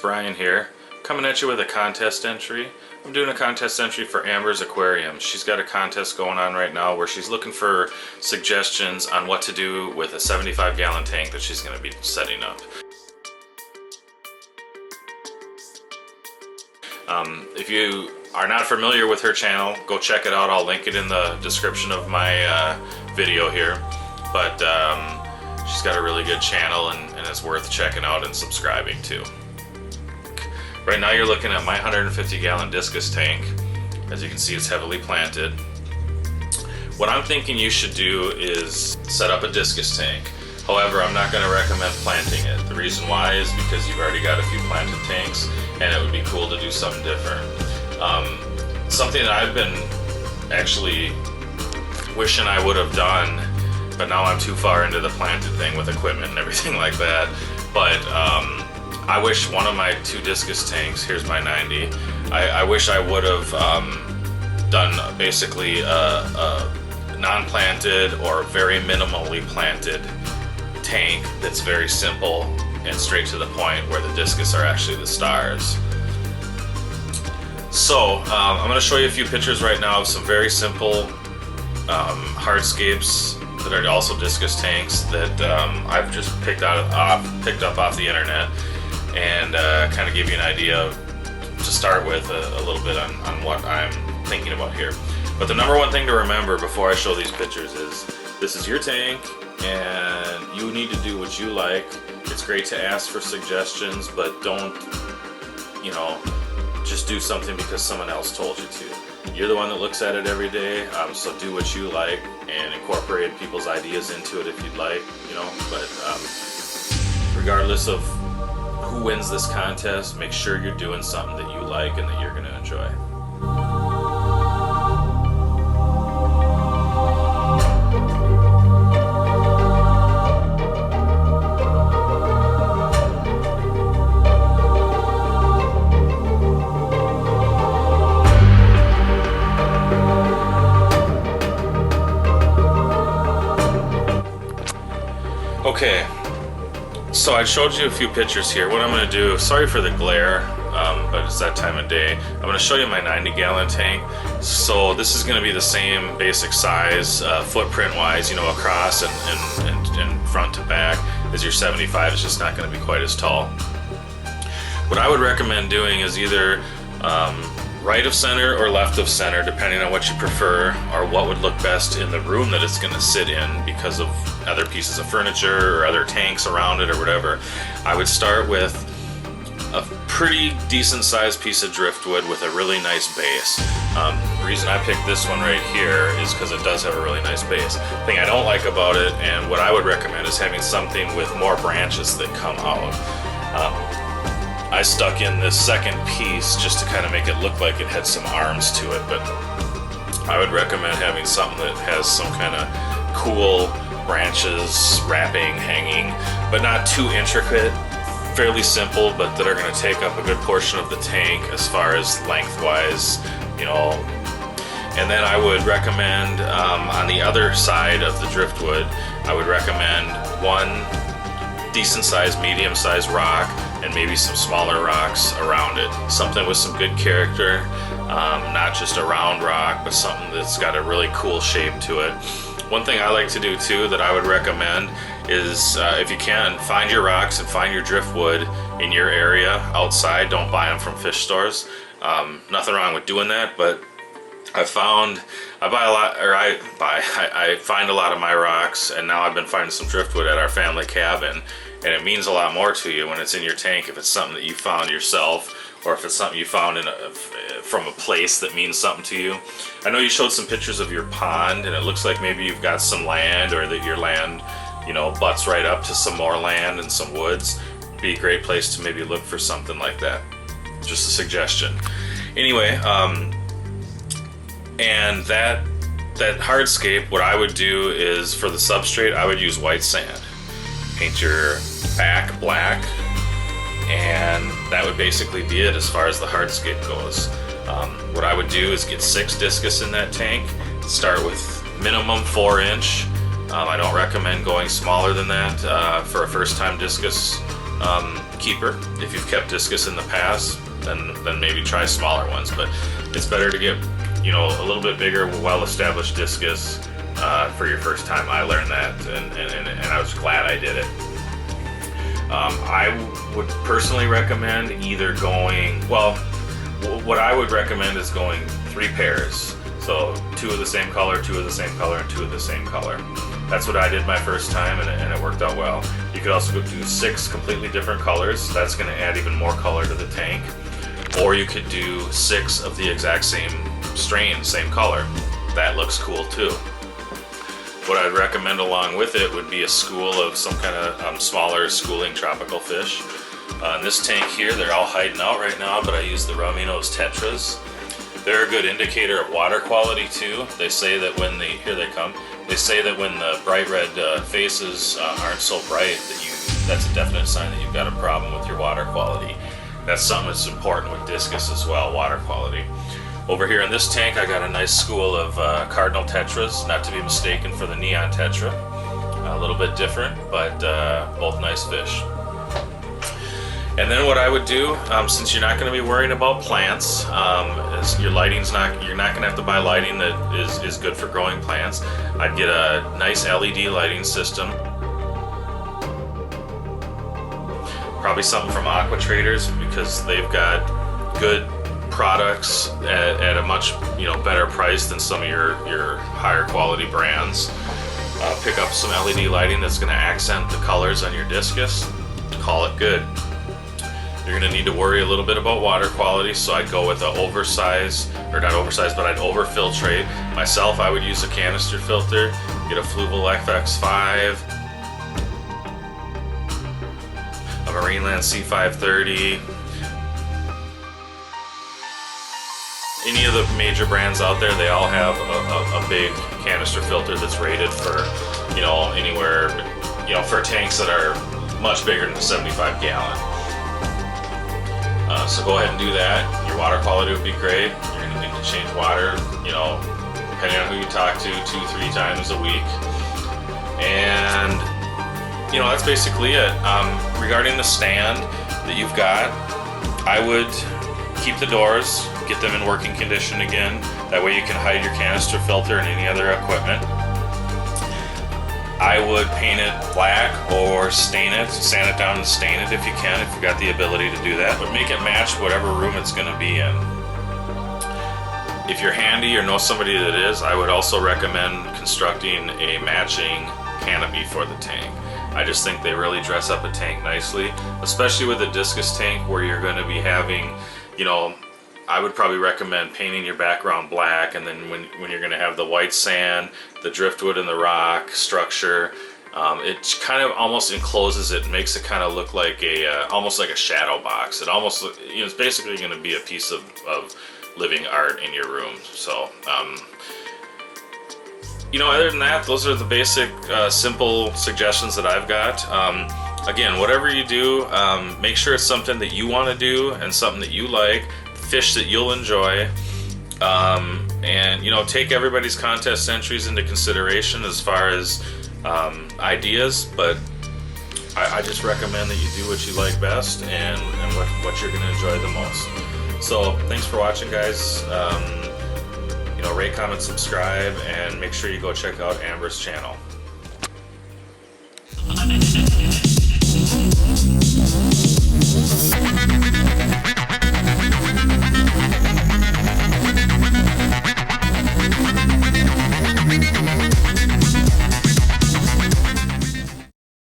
Brian here, coming at you with a contest entry. I'm doing a contest entry for Amber's Aquarium. She's got a contest going on right now where she's looking for suggestions on what to do with a 75-gallon tank that she's going to be setting up. If you are not familiar with her channel, go check it out. I'll link it in the description of my video here. But she's got a really good channel and it's worth checking out and subscribing to. Right now you're looking at my 150-gallon discus tank. As you can see, it's heavily planted. What I'm thinking you should do is set up a discus tank. However, I'm not going to recommend planting it. The reason why is because you've already got a few planted tanks and it would be cool to do something different. Something that I've been actually wishing I would have done, but now I'm too far into the planted thing with equipment and everything like that. But I wish one of my two discus tanks, here's my 90, I wish I would have done basically a non-planted or very minimally planted tank that's very simple and straight to the point, where the discus are actually the stars. So I'm going to show you a few pictures right now of some very simple hardscapes that are also discus tanks that I've just picked up off the internet, and kind of give you an idea to start with a little bit on what I'm thinking about here. But the number one thing to remember before I show these pictures is this is your tank and you need to do what you like. It's great to ask for suggestions, but don't, you know, just do something because someone else told you to. You're the one that looks at it every day, so do what you like and incorporate people's ideas into it if you'd like, you know. But regardless of who wins this contest, make sure you're doing something that you like and that you're going to enjoy. Okay, so I showed you a few pictures here. What I'm going to do, sorry for the glare, but it's that time of day. I'm going to show you my 90-gallon tank. So this is going to be the same basic size, footprint-wise, you know, across and front to back as your 75. It's just not going to be quite as tall. What I would recommend doing is either right of center or left of center, depending on what you prefer or what would look best in the room that it's going to sit in because of other pieces of furniture or other tanks around it or whatever. I would start with a pretty decent sized piece of driftwood with a really nice base. The reason I picked this one right here is because it does have a really nice base. The thing I don't like about it, and what I would recommend, is having something with more branches that come out. I stuck in this second piece just to kind of make it look like it had some arms to it, but I would recommend having something that has some kind of cool branches, wrapping, hanging, but not too intricate, fairly simple, but that are going to take up a good portion of the tank as far as lengthwise, you know. And then I would recommend on the other side of the driftwood, I would recommend one decent sized, medium sized rock and maybe some smaller rocks around it. Something with some good character, not just a round rock, but something that's got a really cool shape to it. One thing I like to do too that I would recommend is if you can, find your rocks and find your driftwood in your area outside. Don't buy them from fish stores. Nothing wrong with doing that, but I find a lot of my rocks, and now I've been finding some driftwood at our family cabin, and it means a lot more to you when it's in your tank if it's something that you found yourself, or if it's something you found from a place that means something to you. I know you showed some pictures of your pond, and it looks like maybe you've got some land, or that your land, you know, butts right up to some more land and some woods. It'd be a great place to maybe look for something like that. Just a suggestion. Anyway, and that hardscape, what I would do is, for the substrate, I would use white sand. Paint your back black, and that would basically be it as far as the hardscape goes. What I would do is get 6 discus in that tank. Start with minimum 4-inch. I don't recommend going smaller than that for a first-time discus keeper. If you've kept discus in the past, then maybe try smaller ones. But it's better to get, you know, a little bit bigger, well-established discus for your first time. I learned that, and I was glad I did it. I would personally recommend either going, well, what I would recommend is going 3 pairs. So 2 of the same color, 2 of the same color, and 2 of the same color. That's what I did my first time, and it worked out well. You could also go do 6 completely different colors. That's going to add even more color to the tank. Or you could do 6 of the exact same strain, same color. That looks cool too. What I'd recommend along with it would be a school of some kind of smaller schooling tropical fish. In this tank here, they're all hiding out right now, but I use the Raminos tetras. They're a good indicator of water quality too. They say that when here they come. They say that when the bright red faces aren't so bright, that's a definite sign that you've got a problem with your water quality. That's something that's important with discus as well, water quality. Over here in this tank, I got a nice school of cardinal tetras, not to be mistaken for the neon tetra. A little bit different, but both nice fish. And then what I would do, since you're not going to be worrying about plants, your lighting's you're not going to have to buy lighting that is good for growing plants. I'd get a nice LED lighting system. Probably something from Aqua Traders, because they've got good products at a much better price than some of your higher quality brands. Pick up some LED lighting that's going to accent the colors on your discus. Call it good. You're going to need to worry a little bit about water quality, so I'd go with an oversized, or not oversized, but I'd overfiltrate. Myself, I would use a canister filter, get a Fluval FX5, a Marineland C530, any of the major brands out there. They all have a big canister filter that's rated for, anywhere, for tanks that are much bigger than a 75 gallon. So go ahead and do that. Your water quality would be great. You're going to need to change water, depending on who you talk to, 2-3 times a week. And, that's basically it. Regarding the stand that you've got, I would keep the doors, get them in working condition again. That way you can hide your canister filter and any other equipment. I would paint it black or sand it down and stain it if you can, if you've got the ability to do that, but make it match whatever room it's going to be in. If you're handy or know somebody that is, I would also recommend constructing a matching canopy for the tank. I just think they really dress up a tank nicely, especially with a discus tank where you're going to be having, I would probably recommend painting your background black, and then when you're going to have the white sand, the driftwood and the rock structure, it kind of almost encloses it and makes it kind of look like almost like a shadow box. It almost, it's basically going to be a piece of living art in your room. So, other than that, those are the basic, simple suggestions that I've got. Again, whatever you do, make sure it's something that you want to do and something that you like. Fish that you'll enjoy, and take everybody's contest entries into consideration as far as ideas, but I just recommend that you do what you like best and what you're going to enjoy the most. So thanks for watching, guys. Rate, comment, subscribe, and make sure you go check out Amber's channel.